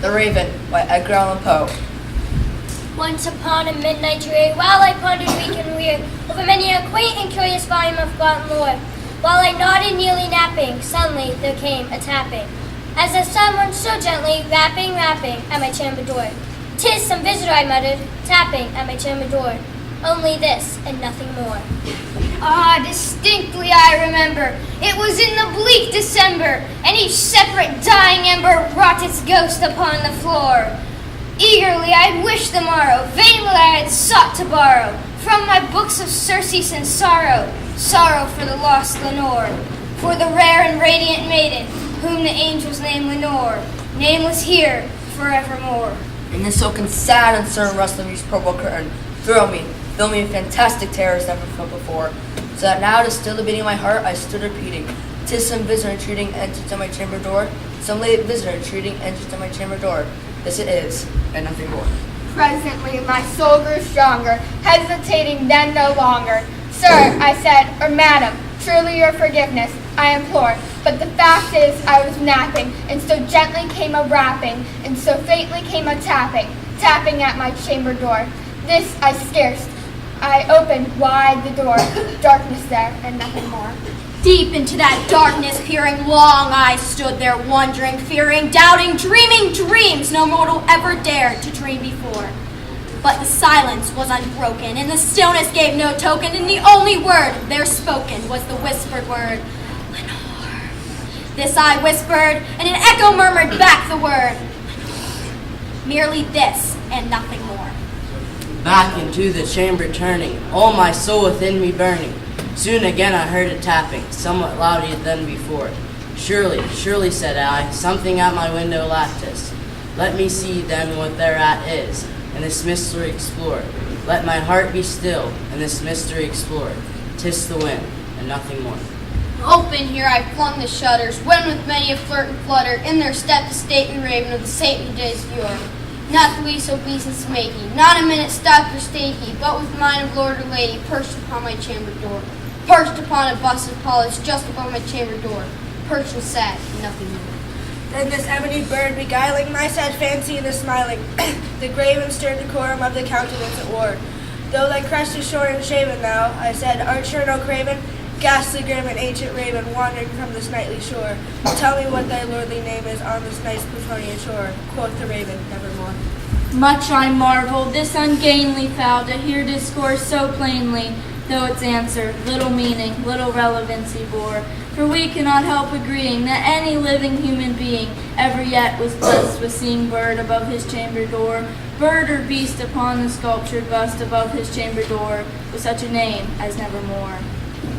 The Raven by Edgar Allan Poe. Once upon a midnight dreary, while I pondered weak and weird over many a quaint and curious volume of forgotten lore, while I nodded nearly napping, suddenly there came a tapping, as if someone so gently rapping at my chamber door. "'Tis some visitor," I muttered, tapping at my chamber door. Only this and nothing more. Ah, distinctly I remember. It was in the bleak December, and each separate dying ember wrought its ghost upon the floor. Eagerly I'd wished the morrow, vainly I had sought to borrow from my books of surcease and sorrow, sorrow for the lost Lenore, for the rare and radiant maiden, whom the angels name Lenore, nameless here forevermore. In the silken sad and certain rust of each purple curtain, fill me with fantastic terrors never felt before, so that now to still the beating of my heart I stood repeating, "'Tis some visitor entreating entrance to my chamber door, some late visitor entreating entrance to my chamber door. This it is, and nothing more." Presently my soul grew stronger, hesitating then no longer. "Sir," I said, "or madam, truly your forgiveness I implore, but the fact is I was napping, and so gently came a rapping, and so faintly came a tapping, tapping at my chamber door. This I opened wide the door, darkness there, and nothing more." Deep into that darkness peering, long I stood there wondering, fearing, doubting, dreaming dreams no mortal ever dared to dream before. But the silence was unbroken, and the stillness gave no token, and the only word there spoken was the whispered word, "Lenore." This I whispered, and an echo murmured back the word, "Lenore." Merely this, and nothing more. Back into the chamber turning, all my soul within me burning. Soon again I heard a tapping, somewhat louder than before. Surely, surely, said I, something at my window lattice. Let me see then what thereat is, and this mystery explore. Let my heart be still, and this mystery explore. 'Tis the wind, and nothing more. Open here I flung the shutters, when with many a flirt and flutter, in there stepped the stately raven of the saintly day's viewer. Not the least obeisance make he, not a minute stopped or stayed he, but with mine of lord or lady perched upon my chamber door. Perched upon a bust of polish just above my chamber door. Perched and sat, nothing more. Then this ebony bird beguiling my sad fancy into smiling, the grave and stern decorum of the countenance it wore. "Though thy crest is short and shaven thou," I said, "art sure no craven? Ghastly grim and ancient raven wandering from this nightly shore. Tell me what thy lordly name is on this nice Plutonian shore." Quoth the raven, "Nevermore." Much I marveled this ungainly fowl to hear discourse so plainly, though its answer little meaning, little relevancy bore. For we cannot help agreeing that any living human being ever yet was blessed with seeing bird above his chamber door, bird or beast upon the sculptured bust above his chamber door, with such a name as Nevermore.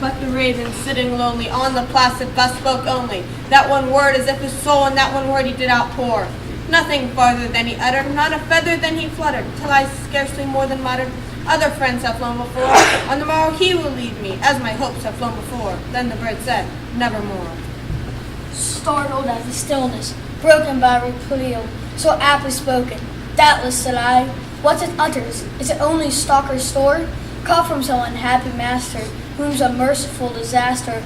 But the raven, sitting lonely on the placid bust, spoke only that one word, as if his soul in that one word he did outpour. Nothing farther than he uttered, not a feather than he fluttered, till I scarcely more than muttered, "Other friends have flown before, on the morrow he will lead me, as my hopes have flown before." Then the bird said, "Nevermore." Startled at the stillness, broken by repeal, so aptly spoken, "Doubtless," said I, "what it utters, is it only stalker's store, caught from some unhappy master, whom's a merciful disaster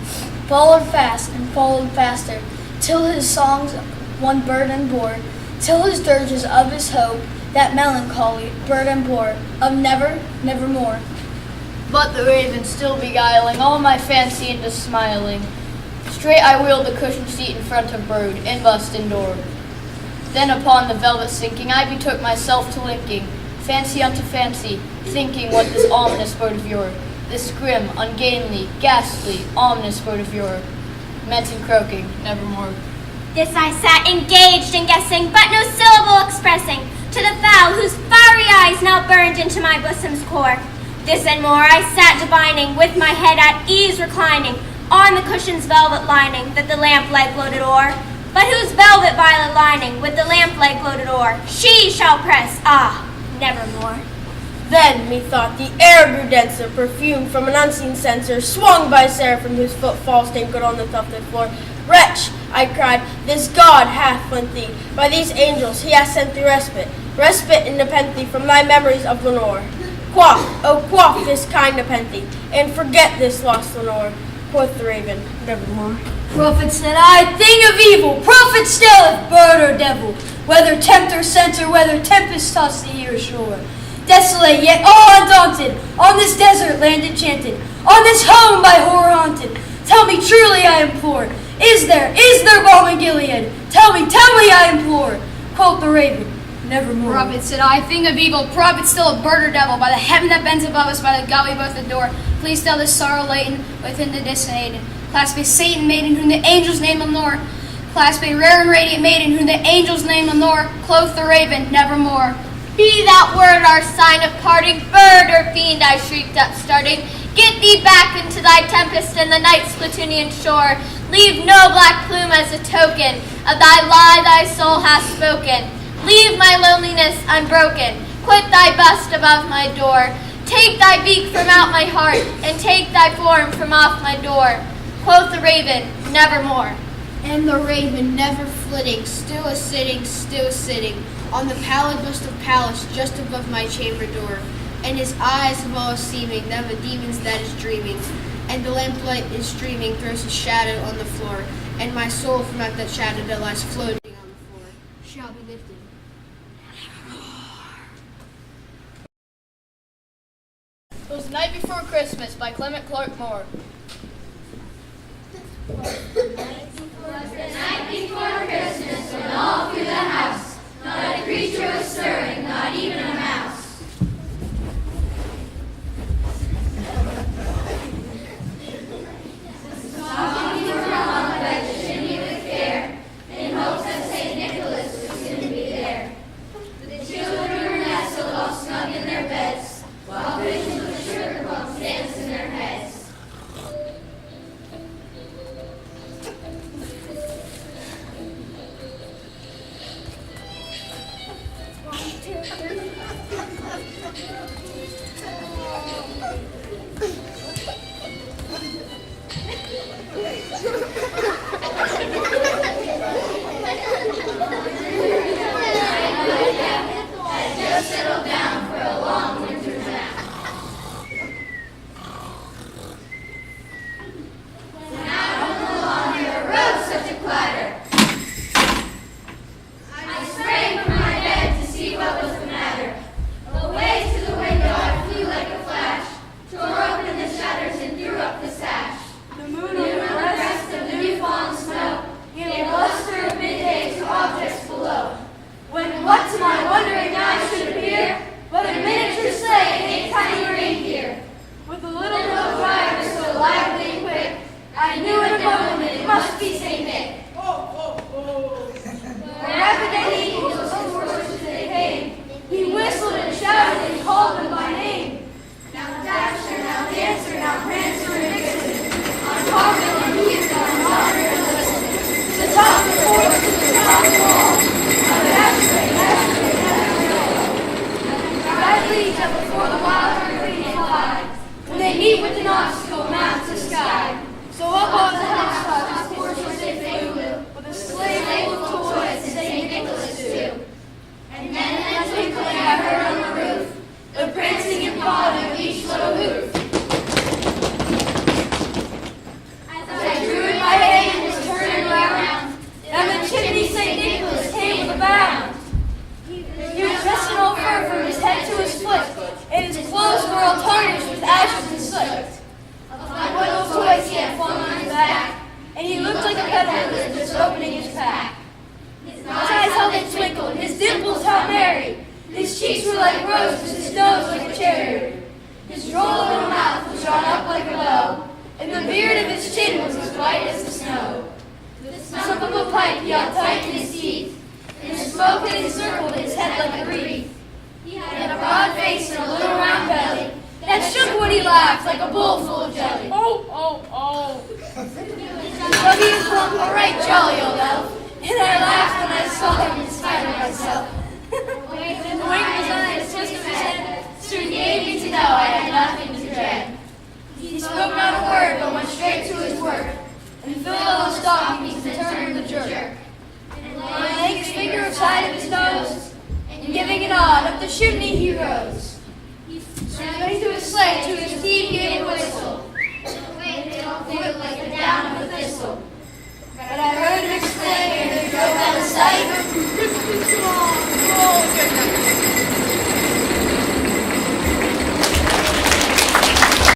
followed fast and followed faster, till his songs one burden bore, till his dirges of his hope that melancholy burden bore, of nevermore." But the raven still beguiling all my fancy into smiling, straight I wheeled the cushioned seat in front of brood, and bust endured. Then upon the velvet sinking, I betook myself to linking fancy unto fancy, thinking what this ominous bird of yore, this grim, ungainly, ghastly, ominous bird of yore, meant in croaking, "Nevermore." This I sat engaged in guessing, but no syllable expressing, to the fowl whose fiery eyes now burned into my bosom's core. This and more I sat divining, with my head at ease reclining, on the cushion's velvet lining that the lamplight gloated o'er, but whose velvet violet lining with the lamplight gloated o'er, she shall press, nevermore. Then, methought, the air grew denser, perfumed from an unseen censer, swung by seraphim whose footfall stinkered on the tufted floor. "Wretch," I cried, "this God hath lent thee, by these angels he hath sent thee respite and nepenthe from thy memories of Lenore. Quaff, oh quaff this kind nepenthe, and forget this lost Lenore. Quoth the raven, nevermore. Prophet said I, thing of evil, prophet still, if bird or devil, whether tempter sent or whether tempest tossed the here shore. Desolate yet all undaunted, on this desert land enchanted, on this home by horror haunted. Tell me truly, I implore, is there balm in Gilead? Tell me, I implore. Quoth the raven, nevermore. Prophet said I, thing of evil, prophet still, a bird or devil, by the heaven that bends above us, by the God we both adore, please still this sorrow latent within the disdain. Clasp a Satan maiden whom the angels name Lenore. Clasp a rare and radiant maiden whom the angels name Lenore. Clothe the raven, nevermore. Be that word our sign of parting, bird or fiend, I shrieked up starting. Get thee back into thy tempest and the night's Plutonian shore. Leave no black plume as a token of thy lie thy soul hath spoken. Leave my loneliness unbroken. Quit thy bust above my door. Take thy beak from out my heart, and take thy form from off my door. Quoth the raven, nevermore. And the raven, never flitting, still a sitting, on the pallid bust of Pallas just above my chamber door. And his eyes of all seeming, of a demon's that is dreaming. And the lamplight is streaming, throws a shadow on the floor. And my soul from out that shadow that lies floating on the floor shall be lifted. It was the night before Christmas by Clement Clark Moore. Good night.